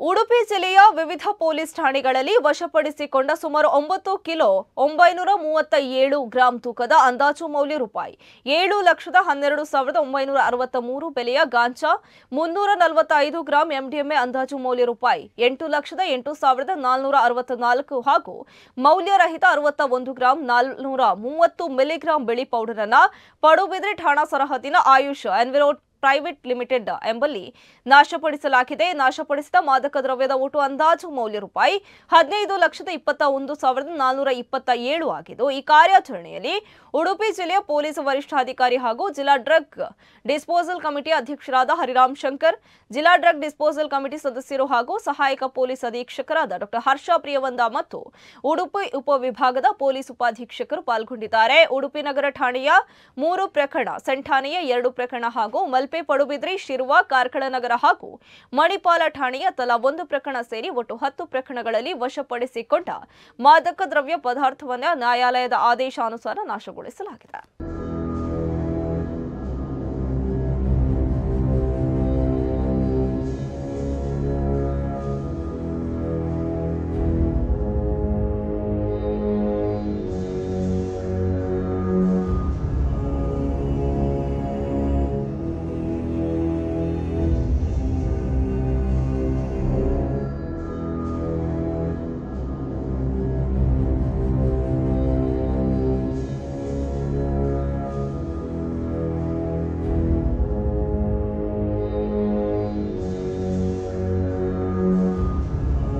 ಉಡುಪಿ ಜಿಲ್ಲೆಯ ವಿವಿಧ ಪೊಲೀಸ್ ಠಾಣೆಗಳಲ್ಲಿ ವಶಪಡಿಸಿಕೊಂಡ ಸುಮಾರು 9 ಕಿಲೋ 937 ಗ್ರಾಂ ತೂಕದ ಅಂದಾಜು ಮೌಲ್ಯ ರೂಪಾಯಿ 7,12,963 ಬೆಲೆಯ ಗಾಂಜಾ 345 ಗ್ರಾಂ ಎಂಡಿಎಂಎ ಅಂದಾಜು ಮೌಲ್ಯ ರೂಪಾಯಿ 8,08,464 ಹಾಗೂ ಮೌಲ್ಯರಹಿತ 61 ಗ್ರಾಂ 430 ಮಿಲಿಗ್ರಾಂ ಬಿಳಿ ಪೌಡರ್ ಅನ್ನು ಪಡುಬಿದ್ರೆ ಠಾಣಾ ಸರಹದ್ದಿನ ಆಯುಷ್ ಎನ್ವಿರೋ ಪ್ರೈವೇಟ್ ಲಿಮಿಟೆಡ್ ಎಂಬಲ್ಲಿ ನಾಶಪಡಿಸಲಾಗಿದೆ. ನಾಶಪಡಿಸಿದ ಮಾದಕ ದ್ರವ್ಯದ ಒಟ್ಟು ಅಂದಾಜು ಮೌಲ್ಯ ರೂಪಾಯಿ 15,21,427 ಆಗಿದ್ದು ಈ ಕಾರ್ಯಾಚರಣೆಯಲ್ಲಿ ಉಡುಪಿ ಜಿಲ್ಲೆಯ ಪೊಲೀಸ್ ವರಿಷ್ಠಾಧಿಕಾರಿ ಹಾಗೂ ಜಿಲ್ಲಾ ಡ್ರಗ್ ಡಿಸ್ಪೋಸಲ್ ಕಮಿಟಿ ಅಧ್ಯಕ್ಷರಾದ ಹರಿರಾಮ್ ಶಂಕರ್, ಜಿಲ್ಲಾ ಡ್ರಗ್ ಡಿಸ್ಪೋಸಲ್ ಕಮಿಟಿ ಸದಸ್ಯರು ಹಾಗೂ ಸಹಾಯಕ ಪೊಲೀಸ್ ಅಧೀಕ್ಷಕರಾದ ಡಾ ಹರ್ಷ ಪ್ರಿಯವಂದ ಮತ್ತು ಉಡುಪಿ ಉಪವಿಭಾಗದ ಪೊಲೀಸ್ ಉಪಾಧೀಕ್ಷಕರು ಪಾಲ್ಗೊಂಡಿದ್ದಾರೆ. ಉಡುಪಿ ನಗರ ಠಾಣೆಯ 3 ಪ್ರಕರಣ, ಸೆಂಠಾಣೆಯ 2 ಪ್ರಕರಣ ಹಾಗೂ ಮಲ್ಪೆ, ಪಡುಬಿದ್ರಿ, ಶಿರುವ, ಕಾರ್ಕಳ ನಗರ ಹಾಗೂ ಮಣಿಪಾಲ ಠಾಣೆಯ ತಲಾ 1 ಪ್ರಕರಣ ಸೇರಿ ಒಟ್ಟು 10 ಪ್ರಕರಣಗಳಲ್ಲಿ ವಶಪಡಿಸಿಕೊಂಡ ಮಾದಕ ದ್ರವ್ಯ ಪದಾರ್ಥವನ್ನು ನ್ಯಾಯಾಲಯದ ಆದೇಶಾನುಸಾರ ನಾಶಗೊಳಿಸಲಾಗಿದೆ.